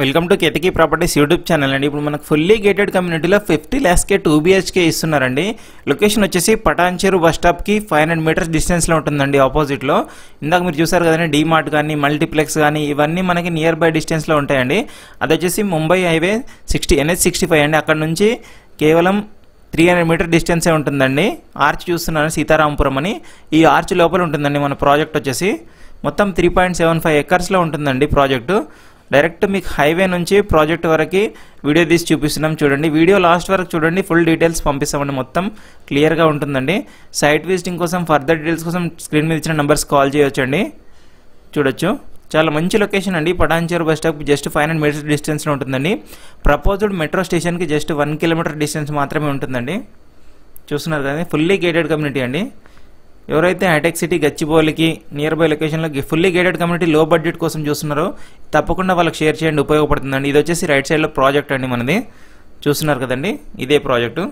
Welcome to Ketaki properties YouTube channel అండి. ఇప్పుడు మనకు ఫుల్లీ గేటెడ్ కమ్యూనిటీలో 50 lakhsకే 2 BHK ఇస్తున్నారండి. లొకేషన్ వచ్చేసి పటాన్చెరు బస్ స్టాప్కి 500 meters డిస్టెన్స్లో ఉంటుందండి. ఆపోజిట్లో ఇందాక మీరు చూసారు కదండి, డీమార్ట్ కానీ మల్టీప్లెక్స్ కానీ ఇవన్నీ మనకి నియర్ బై డిస్టెన్స్లో ఉంటాయండి. అది వచ్చేసి ముంబై హైవే NH65 అండి. అక్కడ నుంచి కేవలం 300 meter డిస్టెన్సే ఉంటుందండి. ఆర్చ్ చూస్తున్నాను, సీతారాంపురం అని. ఈ ఆర్చ్ లోపల ఉంటుందండి మన ప్రాజెక్ట్ వచ్చేసి. మొత్తం 3.75 acresలో ఉంటుందండి ప్రాజెక్టు. డైరెక్ట్ మీకు హైవే నుంచి ప్రాజెక్ట్ వరకు వీడియో తీసి చూపిస్తున్నాం చూడండి. వీడియో లాస్ట్ వరకు చూడండి, ఫుల్ డీటెయిల్స్ పంపిస్తామండి. మొత్తం క్లియర్గా ఉంటుందండి. సైట్ విజిటింగ్ కోసం ఫర్దర్ డీటెయిల్స్ కోసం స్క్రీన్ మీద ఇచ్చిన నెంబర్స్ కాల్ చేయొచ్చండి. చూడొచ్చు, చాలా మంచి లొకేషన్ అండి. Patancheru bus stop just 500 meters డిస్టెన్స్లో ఉంటుందండి. ప్రపోజ్డ్ మెట్రో స్టేషన్కి జస్ట్ 1 kilometer డిస్టెన్స్ మాత్రమే ఉంటుందండి. చూస్తున్నారు కదా, ఫుల్లీ గేటెడ్ కమ్యూనిటీ అండి. ఎవరైతే హైటెక్ సిటీ గచ్చిబౌలికి నియర్ బై లొకేషన్లో ఫుల్లీ గేటెడ్ కమ్యూనిటీ లో బడ్జెట్ కోసం చూస్తున్నారో తప్పకుండా వాళ్ళకి షేర్ చేయండి, ఉపయోగపడుతుందండి. ఇది వచ్చేసి రైట్ సైడ్లో ప్రాజెక్ట్ అండి మనది. చూస్తున్నారు కదండి, ఇదే project.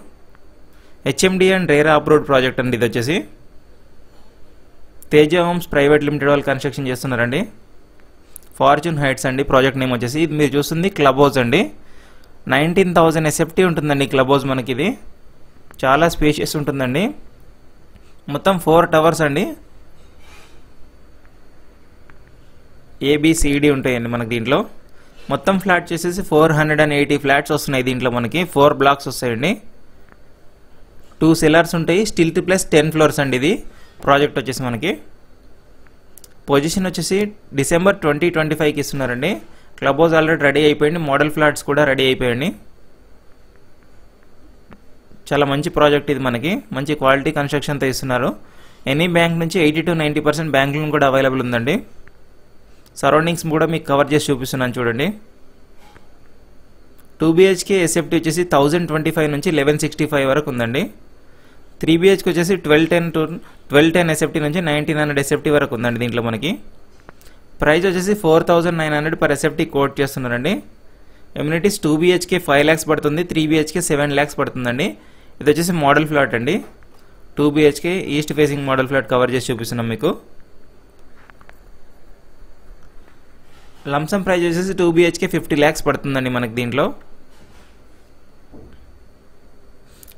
HMD and RERA approved project అండి. ఇది వచ్చేసి తేజ హోమ్స్ ప్రైవేట్ లిమిటెడ్ వాళ్ళు కన్స్ట్రక్షన్ చేస్తున్నారండి. ఫార్చ్యూన్ హైట్స్ అండి ప్రాజెక్ట్ నేమ్ వచ్చేసి. ఇది మీరు చూస్తుంది క్లబ్ హౌస్ అండి. 19,000 SFT ఉంటుందండి క్లబ్ హౌస్ మనకి. ఇది చాలా స్పేషియస్ ఉంటుందండి. మొత్తం 4 towers అండి. ABCD ఉంటాయండి మనకి దీంట్లో. మొత్తం ఫ్లాట్ చేసేసి 480 ఫ్లాట్స్ వస్తున్నాయి దీంట్లో మనకి. 4 blocks వస్తాయండి. 2 cellars ఉంటాయి. స్టిల్ట్ ప్లస్ 10 floors అండి. ఇది ప్రాజెక్ట్ వచ్చేసి మనకి. పొజిషన్ వచ్చేసి December 2025కి ఇస్తున్నారండి. క్లబ్ హౌస్ ఆల్రెడీ రెడీ అయిపోయింది. మోడల్ ఫ్లాట్స్ కూడా రెడీ అయిపోయాయండి. చాలా మంచి ప్రాజెక్ట్ ఇది మనకి. మంచి క్వాలిటీ కన్స్ట్రక్షన్తో ఇస్తున్నారు. ఎనీ బ్యాంక్ నుంచి 80 to 90% బ్యాంక్ లోన్ కూడా అవైలబుల్ ఉందండి. సరౌండింగ్స్ కూడా మీకు కవర్ చేసి చూపిస్తున్నాను చూడండి. 2 BHK SFT వచ్చేసి 1025 నుంచి 1165 వరకు ఉందండి. 3 BHK వచ్చేసి 1210 SFT నుంచి 1900 SFT వరకు ఉందండి దీంట్లో మనకి. ప్రైస్ వచ్చేసి 4,900 per SFT కోట్ చేస్తున్నారండి. ఎమ్యూనిటీస్ 2 BHK 5 lakhs పడుతుంది, 3 BHK 7 lakhs పడుతుందండి. ఇది వచ్చేసి మోడల్ ఫ్లాట్ అండి. 2 BHK east facing model flat cover చేసి చూపిస్తున్నాం మీకు. లంసమ్ ప్రైస్ వచ్చేసి 2 BHK 50 lakhs పడుతుందండి మనకి దీంట్లో.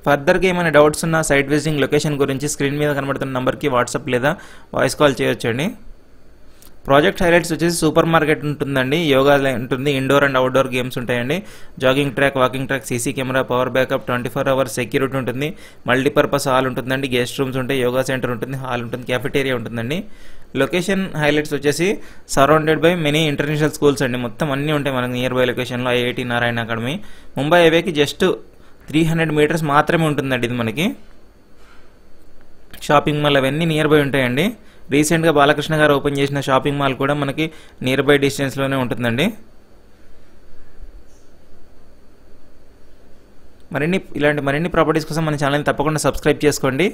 ఫర్దర్గా ఏమైనా డౌట్స్ ఉన్నా సైట్ విజిటింగ్ లొకేషన్ గురించి స్క్రీన్ మీద కనబడుతున్న నెంబర్కి వాట్సాప్ లేదా వాయిస్ కాల్ చేయొచ్చండి. ప్రాజెక్ట్ హైలైట్స్ వచ్చేసి సూపర్ మార్కెట్ ఉంటుందండి, యోగా ఉంటుంది, ఇండోర్ అండ్ అవుట్డోర్ గేమ్స్ ఉంటాయండి, jogging track, walking track, CC camera, power backup, 24 hours security ఉంటుంది, మల్టీపర్పస్ హాల్ ఉంటుందండి, గెస్ట్ రూమ్స్ ఉంటాయి, యోగా సెంటర్ ఉంటుంది, హాల్ ఉంటుంది, క్యాఫెటేరియా ఉంటుందండి. లొకేషన్ హైలైట్స్ వచ్చేసి surrounded by many international schools అండి. మొత్తం అన్నీ ఉంటాయి మనకి నియర్ బై లొకేషన్లో. IIT Narayana academy. ముంబై హైవేకి జస్ట్ 300 meters మాత్రమే ఉంటుందండి ఇది మనకి. షాపింగ్ మాల్ అవన్నీ నియర్ బై ఉంటాయండి. రీసెంట్గా బాలకృష్ణ గారు ఓపెన్ చేసిన షాపింగ్ మాల్ కూడా మనకి నియర్ బై డిస్టెన్స్లోనే ఉంటుందండి. ఇలాంటి మరిన్ని ప్రాపర్టీస్ కోసం మన ఛానల్ని తప్పకుండా సబ్స్క్రైబ్ చేసుకోండి,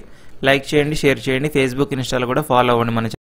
లైక్ చేయండి, షేర్ చేయండి. ఫేస్బుక్, ఇన్స్టాలో కూడా ఫాలో అవ్వండి మన